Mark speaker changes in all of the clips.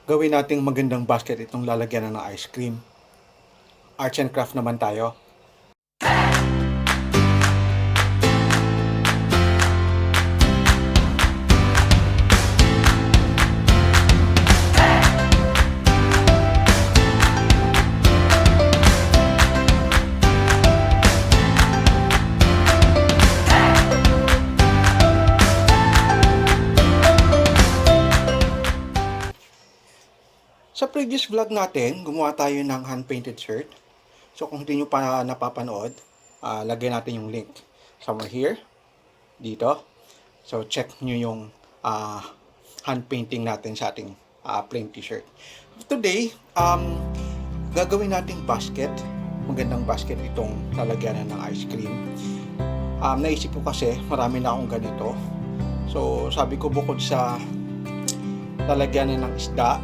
Speaker 1: gawin nating magandang basket itong lalagyan ng ice cream. Arts and craft naman tayo. Sa previous vlog natin, gumawa tayo ng hand-painted shirt. So kung hindi nyo pa napapanood, lagyan natin yung link. Somewhere here, dito. So check nyo yung hand-painting natin sa ating plain t-shirt. Today, gagawin nating basket. Magandang basket itong lalagyanan ng ice cream. Naisip ko kasi, marami na akong ganito. So sabi ko bukod sa lalagyanan ng isda,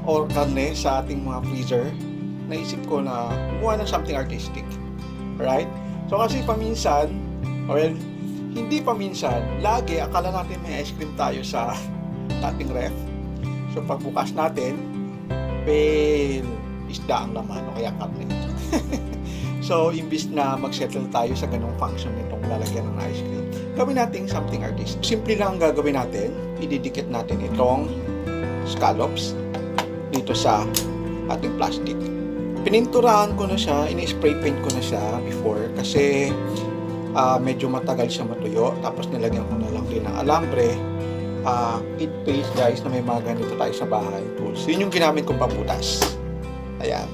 Speaker 1: or karne sa ating mga freezer, naisip ko na gumawa ng something artistic. Right? So kasi paminsan, well, hindi paminsan, lagi akala natin may ice cream tayo sa ating ref. So pagbukas natin, isda ang laman o kaya karne. So imbis na mag-settle tayo sa ganong function nitong lalagyan ng ice cream, gawin natin something artistic. Simple lang ang gagawin natin, ididikit natin itong scallops dito sa ating plastic. Pininturahan ko na siya, ini-spray paint ko na siya before kasi medyo matagal siya matuyo. Tapos nilagyan ko na lang din ng alambre, kit paste guys, na may mga ganito tayo sa bahay tools. Yun yung ginamit kong pabutas. Ayan.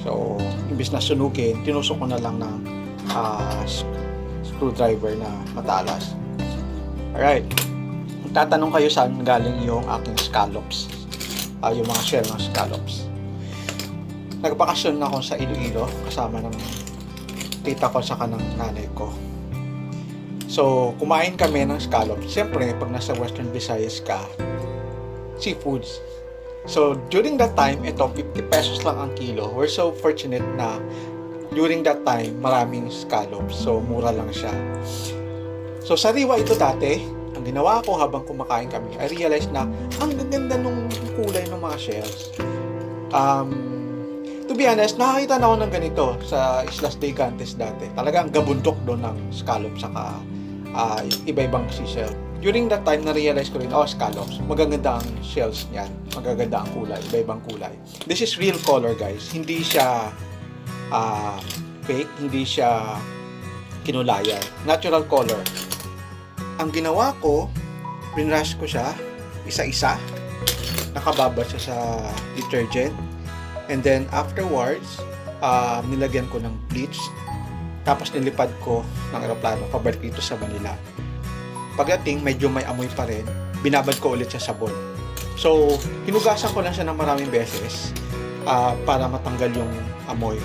Speaker 1: So, imbis na sunugin, tinusok ko na lang ng screwdriver na matalas. Alright. Tatanong kayo saan galing yung aking scallops. Yung mga shell ng scallops. Nagbakasyon ako sa Iloilo kasama ng tita ko sa kanang nanay ko. So, kumain kami ng scallops. Siyempre, pag nasa Western Visayas ka, seafoods. So, during that time, ito, 50 pesos lang ang kilo. We're so fortunate na during that time, maraming scallops. So, mura lang siya. So, sariwa ito dati. Ang ginawa ko habang kumakain kami, I realized na ang gaganda nung kulay ng mga shells. To be honest, nakakita na ako ng ganito sa Islas de Gigantes dati. Talagang gabundok doon ng scallops saka iba-ibang seashell. During that time, na-realize ko rin, scallops, magaganda ang shells niyan. Magaganda ang kulay, iba-ibang kulay. This is real color, guys. Hindi siya fake, hindi siya kinulayan. Natural color. Ang ginawa ko, rinrush ko siya, isa-isa. Nakababad siya sa detergent. And then, afterwards, nilagyan ko ng bleach. Tapos nilipad ko ng aeroplano, pabalik dito sa Manila. Pagdating, medyo may amoy pa rin, binabad ko ulit sa sabon. So, hinugasan ko lang siya ng maraming beses para matanggal yung amoy.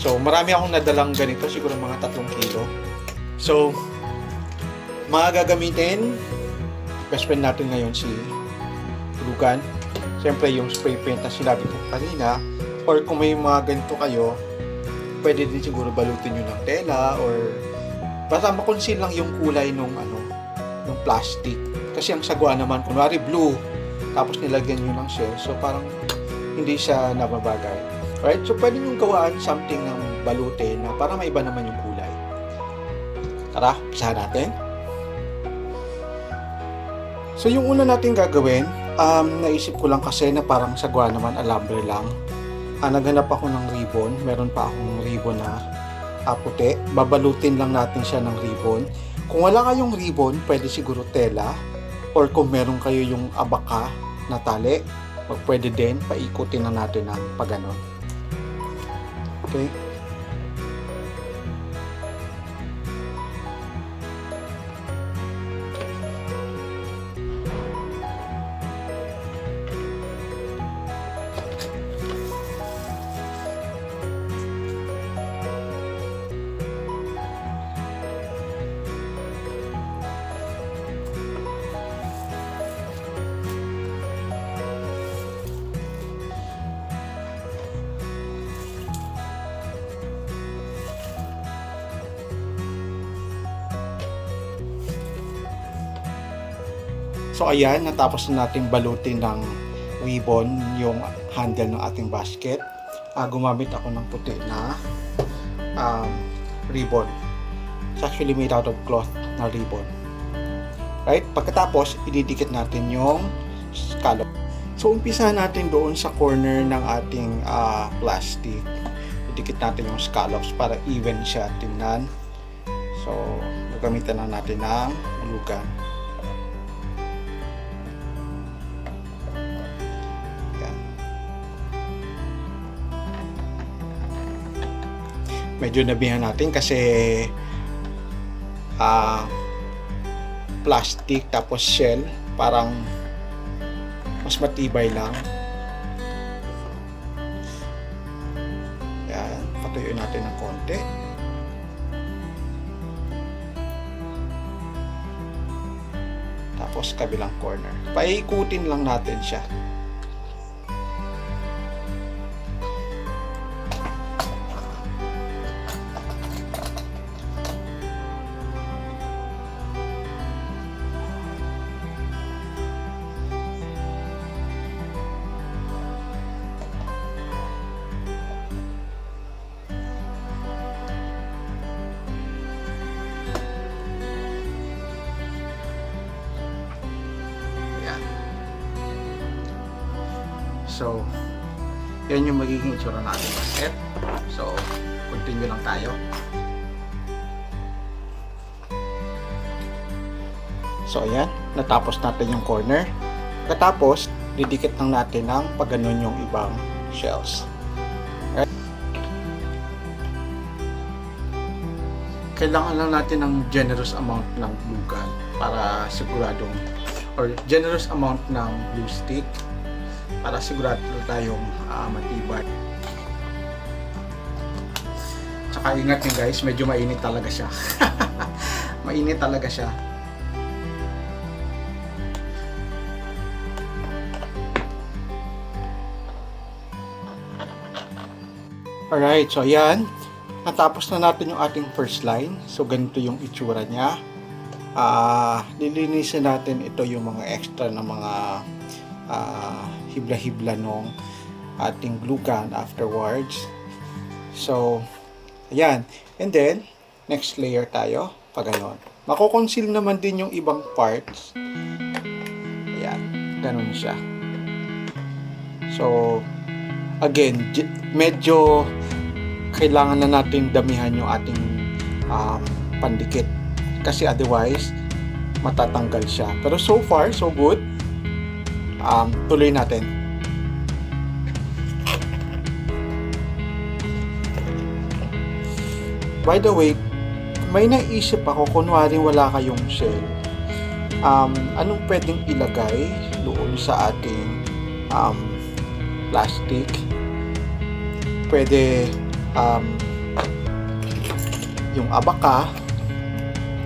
Speaker 1: So, marami akong nadalang ganito, siguro mga 3 kilo. So, mga gagamitin, best friend natin ngayon si Rugan. Siyempre yung spray paint na sinabi ko kanina, or kung may mga ganito kayo, pwede din siguro balutin nyo ng tela or basta makonceal lang yung kulay nung plastic. Kasi ang sagwa naman, kunwari blue, tapos nilagyan nyo ng shell, so parang hindi siya nababagay. Right? So pwede nyo gawaan something ng balutin na para maiba naman yung kulay. Tara, usahan natin. So yung una natin gagawin, naisip ko lang kasi na parang sagwa naman, alambre lang. Naghanap ako ng ribbon, meron pa akong ribbon na puti. Babalutin lang natin siya ng ribbon. Kung wala kayong ribbon, pwede siguro tela, or kung meron kayo yung abaka na tali, pwede din, paikutin na natin ng pagano. Okay? So ayan, natapos na natin balutin ng ribbon yung handle ng ating basket. Gumamit ako ng puti na ribbon. It's actually made out of cloth na ribbon. Right? Pagkatapos, ididikit natin yung scallop. So umpisa natin doon sa corner ng ating plastic. Idikit natin yung scallops para even siya tingnan. So gagamitan na natin ng ulugan. Medyo nabihan natin kasi plastic tapos shell, parang mas matibay lang. Yan, patuyuin natin ng konti. Tapos kabilang corner. Paikutin lang natin siya. So, yan yung magiging itsura ng ating basket. So, continue lang tayo. So, ayan. Natapos natin yung corner. Katapos, didikit lang natin ng pagganon yung ibang shells. Right? Kailangan lang natin ng generous amount ng glue gun para siguradong, or generous amount ng glue stick para sigurado tayong matibay. Tsaka ingat nyo guys, medyo mainit talaga siya. Mainit talaga siya. Alright, so yan. Natapos na natin yung ating first line. So ganito yung itsura niya. Nilinisin natin ito yung mga extra na mga hibla-hibla nung ating glue gun afterwards. So, ayan. And then, next layer tayo. Pag ganon. Mako-conceal naman din yung ibang parts. Ayan. Ganon siya. So, again, medyo kailangan na natin damihan yung ating pandikit. Kasi otherwise, matatanggal siya. Pero so far, so good. Tuloy natin. By the way, may naisip ako, kunwari wala kayong shell, anong pwedeng ilagay doon sa ating plastic? Pwede yung abaka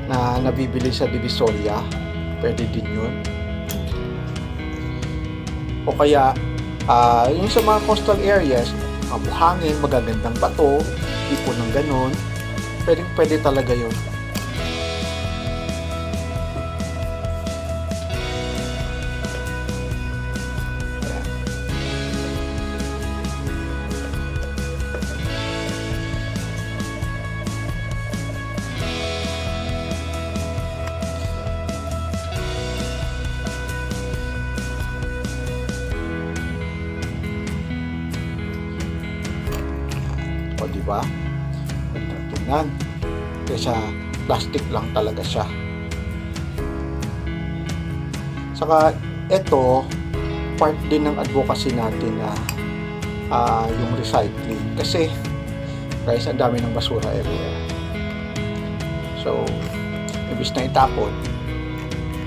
Speaker 1: na nabibili sa Divisoria, pwede din yun. O kaya yung sa mga coastal areas, mabuhangin, magagandang bato, ipon ng ganon, pwede talaga yun. O diba? Tingnan. Kaya plastic lang talaga siya. Saka ito, part din ng advocacy natin na yung recycling. Kasi guys, ang dami ng basura everywhere. So, imbis na itapon,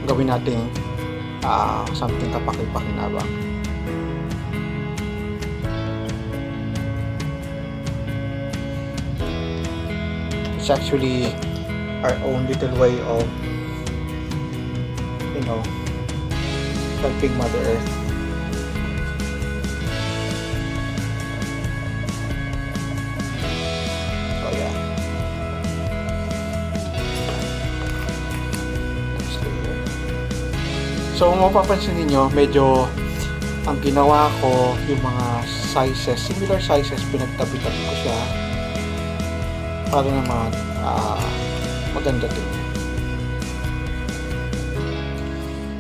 Speaker 1: gawin natin something kapaki-pakinabang. It's actually our own little way of, you know, helping Mother Earth. So yeah. Next layer. So, mapapansin niyo medyo ang ginawa ko, yung mga sizes, similar sizes, pinagtabi-tabi ko siya para naman maganda din.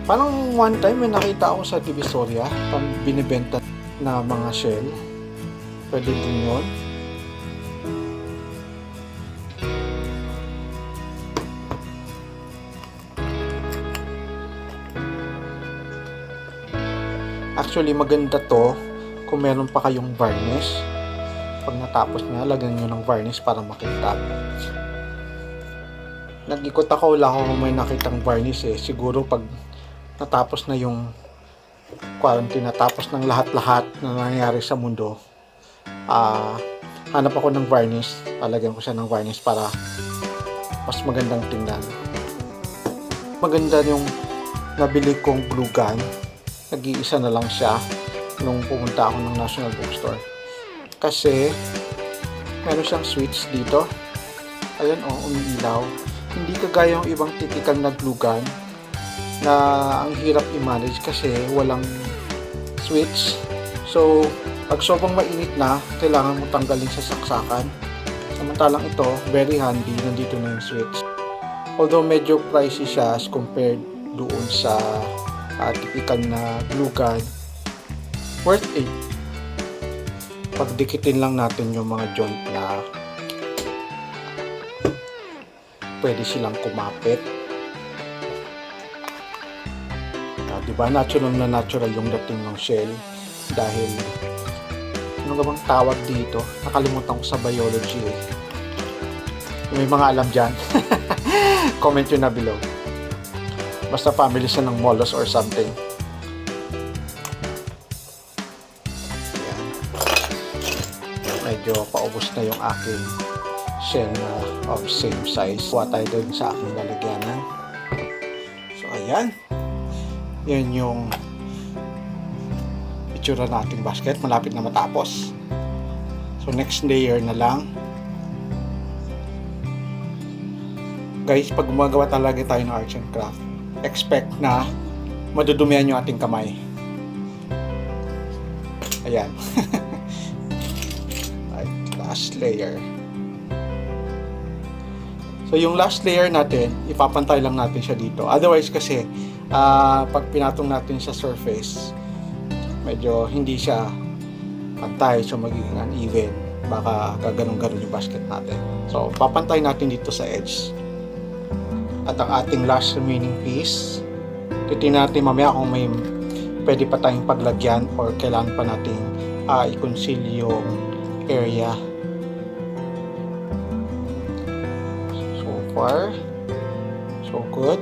Speaker 1: Parang one time may nakita ako sa Divisoria, pang binibenta na mga shell. Pwede din yun. Actually, maganda to kung meron pa kayong varnish. Pag natapos niya, lagyan nyo ng varnish para makita. Nag-ikot ako, wala akong may nakitang varnish eh. Siguro pag natapos na yung quarantine, natapos ng lahat-lahat na nangyayari sa mundo, hanap ako ng varnish. Lalagyan ko siya ng varnish para mas magandang tingnan. Maganda yung nabili kong glue gun. Nag-iisa na lang siya nung pumunta ako ng National Bookstore. Kasi meron siyang switch dito. Ayun umiilaw. Hindi kagaya yung ibang typical na glue gun na ang hirap i-manage kasi walang switch. So, pag sobrang mainit na, kailangan mo tanggalin sa saksakan. Samantalang ito, very handy, nandito na yung switch. Although medyo pricey siya as compared doon sa typical na glue gun, worth it. Pagdikitin lang natin yung mga joint na pwede silang kumapit. Diba? Natural na natural yung dating ng shell. Dahil ano nga bang tawag dito? Nakalimutan ko sa biology eh. May mga alam dyan. Comment yun na below. Basta family siya ng mollusk or something. Ayan. Medyo paubos na yung aking shell na of same size. Kuha tayo dun sa aking lalagyanan. So ayan. Yan yung itsura nating basket. Malapit na matapos. So next layer na lang. Guys, pag gumagawa talaga tayo ng arts and craft, expect na madudumihan yung ating kamay. Ayan. Right, last layer. So yung last layer natin, ipapantay lang natin siya dito. Otherwise kasi, pag pinatong natin sa surface, medyo hindi siya pantay, so magiging uneven. Baka gaganong-ganon yung basket natin. So papantay natin dito sa edge. At ang ating last remaining piece, titingnan natin mamaya kung may pwede pa tayong paglagyan or kailangan pa nating i-conceal yung area. So far, so good.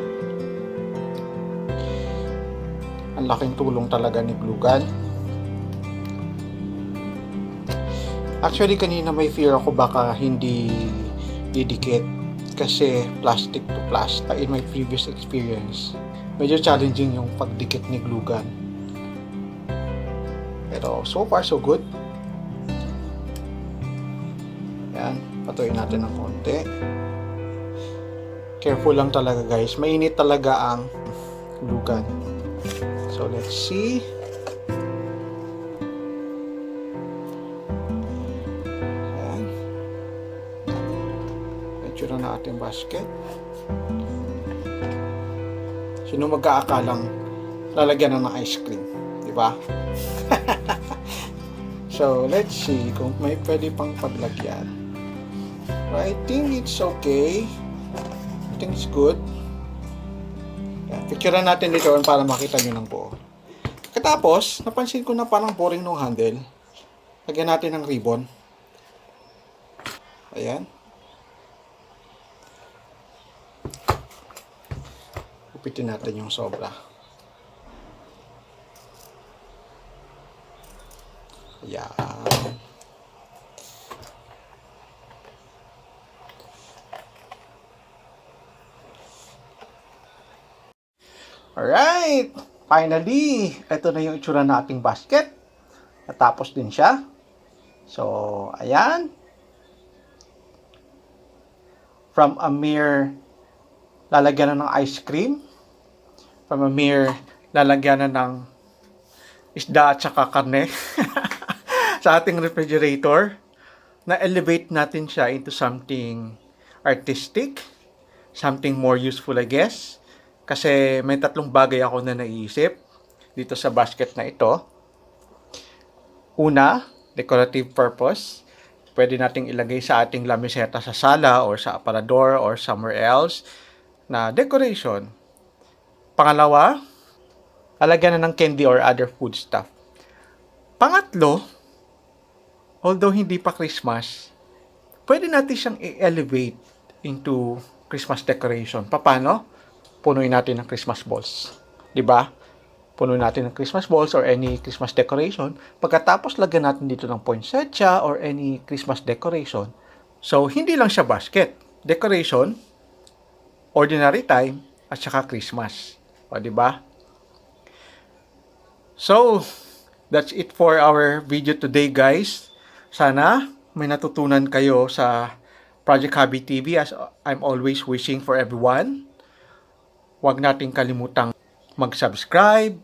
Speaker 1: Ang laking tulong talaga ni glue gun. Actually, kanina may fear ako baka hindi didikit. Kasi plastic to plastic. In my previous experience, medyo challenging yung pagdikit ni glue gun. Pero so far so good. Yan, patuloy natin ng konti. Careful lang talaga guys. Mainit talaga ang glue gun. So let's see. Na ating basket. Sino mag-aakalang lalagyan na ng ice cream, di ba? So, let's see kung may pwede pang paglagyan. I think it's okay. I think it's good. Picturean natin dito para makita nyo ng buo. Katapos, napansin ko na parang boring ng handle. Lagyan natin ng ribbon. Ayan. Upitin natin yung sobra. Ayan. Alright! Finally, ito na yung itsura nating basket. Natapos din siya. So, ayan. From a mere lalagyan na ng ice cream, from a mere lalagyan na ng isda at saka karne sa ating refrigerator, na elevate natin siya into something artistic, something more useful, I guess. Kasi may tatlong bagay ako na naiisip dito sa basket na ito. Una, decorative purpose. Pwede nating ilagay sa ating lamiseta sa sala or sa aparador or somewhere else na decoration. Pangalawa, lalagyan na ng candy or other food stuff. Pangatlo, although hindi pa Christmas, pwede natin siyang i-elevate into Christmas decoration. Paano? Punuin natin ng Christmas balls. 'Di ba? Punuin natin ng Christmas balls or any Christmas decoration. Pagkatapos, lagyan natin dito ng poinsettia or any Christmas decoration. So, hindi lang siya basket. Decoration, ordinary time, at saka Christmas. O, 'di ba? So, that's it for our video today, guys. Sana may natutunan kayo sa Project Hobby TV, as I'm always wishing for everyone. Huwag nating kalimutang mag-subscribe,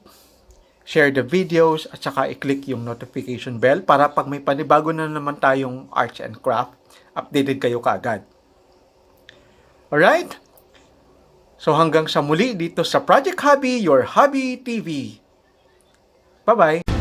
Speaker 1: share the videos, at saka i-click yung notification bell para pag may panibago na naman tayong arts and craft, updated kayo kaagad. Alright? So hanggang sa muli dito sa Project Hobby, your Hobby TV. Bye-bye!